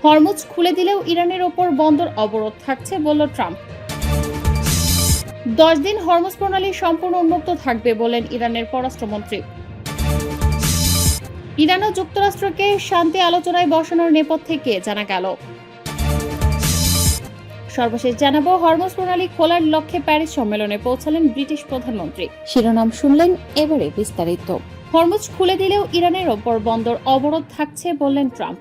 Hormuz খুলে দিলেও ইরানের ওপর বন্দর অবরোধ থাকছে বলল ট্রাম্প। 10 দিন হরমুজ প্রণালী সম্পূর্ণ উন্মুক্ত থাকবে বলেন ইরানের পররাষ্ট্রমন্ত্রী। ইরান ও যুক্তরাষ্ট্রকে শান্তি আলোচনায় বসানোর নেপথ্যে কে জানা গেল। সর্বশেষ জানাবো, হরমুজ প্রণালী খোলার লক্ষ্যে প্যারিস সম্মেলনে পৌঁছালেন ব্রিটিশ প্রধানমন্ত্রী। শিরোনাম শুনলেন, এবারে বিস্তারিত। হরমুজ খুলে দিলেও ইরানের ওপর বন্দর অবরোধ থাকছে বললেন ট্রাম্প।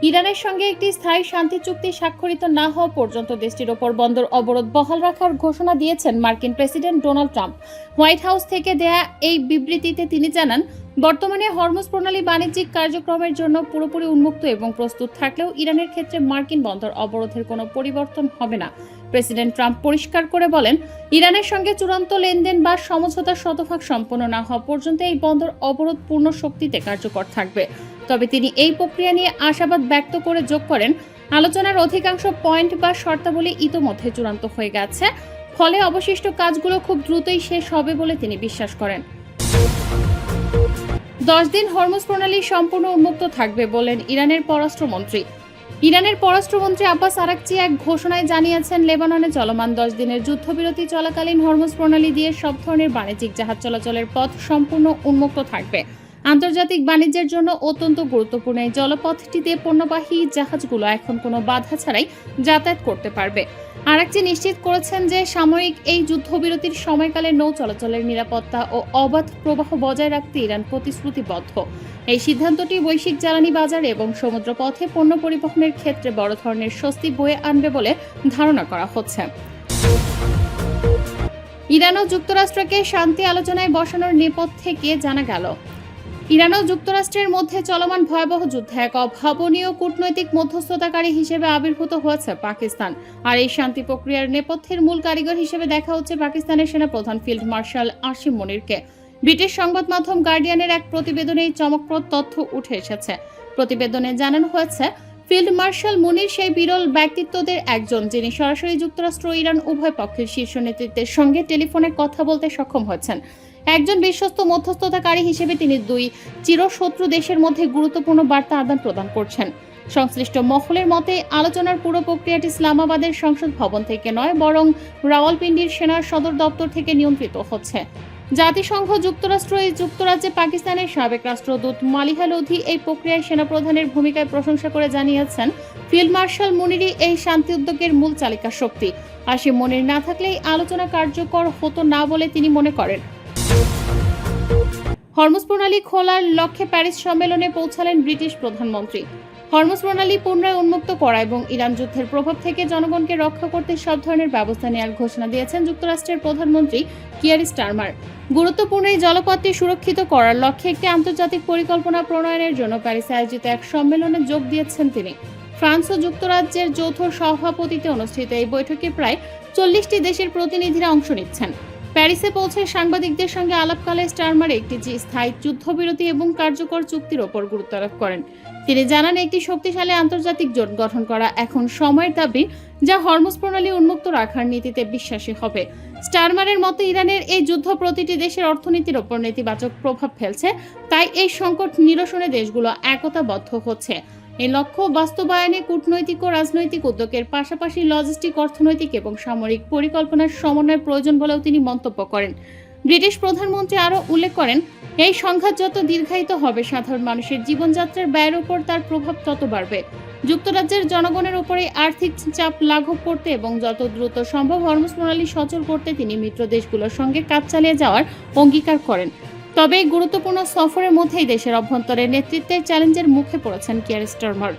ইরানের সঙ্গে একটি স্থায়ী শান্তি চুক্তি স্বাক্ষরিত না হওয়া পর্যন্ত দেশটির ওপর বন্দর অবরোধ বহাল রাখার ঘোষণা দিয়েছেন মার্কিন president Donald Trump. White house থেকে দেয়া এই বিবৃতিতে তিনি জানান, বর্তমানে হরমুজ প্রণালী বাণিজ্যিক কার্যক্রমের জন্য পুরোপুরি উন্মুক্ত এবং প্রস্তুত থাকলেও ইরানের ক্ষেত্রে মার্কিন বন্দর অবরোধের কোনো পরিবর্তন হবে না। প্রেসিডেন্ট ট্রাম্প পরিষ্কার করে বলেন, ইরানের সঙ্গে চূড়ান্ত লেনদেন বা সমঝোতা শতভাগ সম্পন্ন না হওয়া পর্যন্ত এই বন্দর অবরোধ পূর্ণ শক্তিতে কার্যকর থাকবে। তবে তিনি এই প্রক্রিয়া নিয়ে আশাবাদ ব্যক্ত করে যোগ করেন, আলোচনার অধিকাংশ পয়েন্ট বা শর্তাবলী ইতোমধ্যে চূড়ান্ত হয়ে গেছে, ফলে অবশিষ্ট কাজগুলো খুব দ্রুতই শেষ হবে বলে তিনি বিশ্বাস করেন। 10 দিন হরমুজ প্রণালী সম্পূর্ণ উন্মুক্ত থাকবে বলেন ইরানের পররাষ্ট্রমন্ত্রী। ইরানের পররাষ্ট্রমন্ত্রী আব্বাস আরাকচি এক ঘোষণায় জানিয়েছেন, লেবাননে চলমান 10 দিনের যুদ্ধবিরতি চলাকালীন হরমুজ প্রণালী দিয়ে সব ধরনের বাণিজ্যিক জাহাজ চলাচলের পথ সম্পূর্ণ উন্মুক্ত থাকবে। আন্তর্জাতিক বাণিজ্যের জন্য অত্যন্ত গুরুত্বপূর্ণ এই জলপথটিতে পণ্যবাহী জাহাজগুলো এখন কোনো বাধা ছাড়াই যাতায়াত করতে পারবে। আরাকচি নিশ্চিত করেছেন যে সাময়িক এই যুদ্ধবিরতির সময়কালে নৌ চলাচলের নিরাপত্তা ও অবাধ প্রবাহ বজায় রাখতে ইরান প্রতিশ্রুতিবদ্ধ। এই সিদ্ধান্তটি বৈশ্বিক জ্বালানি বাজার এবং সমুদ্রপথে পণ্য পরিবহনের ক্ষেত্রে বড় ধরনের স্বস্তি বয়ে আনবে বলে ধারণা করা হচ্ছে। ইরান ও যুক্তরাষ্ট্রকে শান্তি আলোচনায় বসানোর নেপথ্যে কে জানা গেল। ইরান ও যুক্তরাষ্ট্রের মধ্যে চলমান ভয়াবহ যুদ্ধে এক অভাবনীয় কূটনৈতিক মধ্যস্থতাকারী হিসেবে আবির্ভূত হয়েছে পাকিস্তান। আর এই শান্তি প্রক্রিয়ার নেপথ্যের মূল কারিগর হিসেবে দেখা হচ্ছে পাকিস্তানের সেনাপ্রধান ফিল্ড মার্শাল আসিম মনিরকে। ব্রিটিশ সংবাদ মাধ্যম গার্ডিয়ানের এক প্রতিবেদনে এই চমকপ্রদ তথ্য উঠে এসেছে। প্রতিবেদনে জানানো হয়েছে, ফিল্ড মার্শাল মুনির সেই বিরল ব্যক্তিত্বদের একজন, যিনি সরাসরি যুক্তরাষ্ট্র ও ইরান উভয় পক্ষের শীর্ষ নেতৃত্বের সঙ্গে টেলিফোনে কথা বলতে সক্ষম হয়েছেন। একজন বিশ্বস্ত মধ্যস্থতাকারী হিসেবে তিনি দুই চিরশত্রু দেশের মধ্যে গুরুত্বপূর্ণ বার্তা আদান প্রদান করছেন। সংশ্লিষ্ট মহলের মতে, আলোচনার পুরো প্রক্রিয়াটি ইসলামাবাদের সংসদ ভবন থেকে নয়, বরং রাওয়ালপিন্ডির সেনার সদর দপ্তর থেকে নিয়ন্ত্রিত হচ্ছে। জাতিসংঘ, যুক্তরাষ্ট্র ও যুক্তরাজ্যে পাকিস্তানের সাবেক রাষ্ট্রদূত মালিহা লোধি এই প্রক্রিয়ায় সেনাপ্রধানের ভূমিকায় প্রশংসা করে জানিয়েছেন, ফিল্ড মার্শাল মুনিরই এই শান্তি উদ্যোগের মূল চালিকা শক্তি। আসিম মনির না থাকলে এই আলোচনা কার্যকর হতো না বলে তিনি মনে করেন। হরমুজ প্রণালী খোলার লক্ষ্যে প্যারিস সম্মেলনে পৌঁছালেন ব্রিটিশ প্রধানমন্ত্রী। হরমুজ প্রণালী পুনরায় উন্মুক্ত করা এবং ইরান যুদ্ধের প্রভাব থেকে জনগণকে রক্ষা করতে সব ধরনের ব্যবস্থা নেওয়ার ঘোষণা দিয়েছেন যুক্তরাষ্ট্রের প্রধানমন্ত্রী কিয়ার স্টারমার। গুরুত্বপূর্ণ এই জলপথটি সুরক্ষিত করার লক্ষ্যে একটি আন্তর্জাতিক পরিকল্পনা প্রণয়নের জন্য প্যারিসে আয়োজিত এক সম্মেলনে যোগ দিয়েছেন তিনি। ফ্রান্স ও যুক্তরাজ্যের যৌথ সভাপতিত্বে অনুষ্ঠিত এই বৈঠকে প্রায় 40টি দেশের প্রতিনিধিরা অংশ নিচ্ছেন। প্যারিসে পৌঁছে সাংবাদিকদের সঙ্গে আলাপকালে স্টারমার একটি স্থায়ী যুদ্ধবিরতি এবং কার্যকর চুক্তির ওপর গুরুত্ব আরোপ করেন। তিনি জানান, একটি শক্তিশালী আন্তর্জাতিক জোট গঠন করা এখন সময়ের দাবি, যা হরমুজ প্রণালী উন্মুক্ত রাখার নীতিতে বিশ্বাসী হবে। স্টারমারের মতে, ইরানের এই যুদ্ধ প্রতিটি দেশের অর্থনীতির ওপর নেতিবাচক প্রভাব ফেলছে, তাই এই সংকট নিরসনে দেশগুলো একতাবদ্ধ হচ্ছে। এই লক্ষ্য বাস্তবায়নে কূটনৈতিক ও রাজনৈতিক উদ্যোগের পাশাপাশি লজিস্টিক, অর্থনৈতিক এবং সামরিক পরিকল্পনার সমন্বয়ের প্রয়োজন বলেও তিনি মন্তব্য করেন। ব্রিটিশ প্রধানমন্ত্রী আরও উল্লেখ করেন, এই সংঘাত যত দীর্ঘায়িত হবে, সাধারণ মানুষের জীবনযাত্রার ব্যয়ের উপর তার প্রভাব তত বাড়বে। যুক্তরাজ্যের জনগণের উপরে আর্থিক চাপ লাঘব করতে এবং যত দ্রুত সম্ভব হরমুজ প্রণালী সচল করতে তিনি মিত্র দেশগুলোর সঙ্গে কাজ চালিয়ে যাওয়ার অঙ্গীকার করেন। তবে এই গুরুত্বপূর্ণ সফরের মধ্যেই দেশের অভ্যন্তরে নেতৃত্বের চ্যালেঞ্জের মুখে পড়েছেন কিয়ার স্টারমার।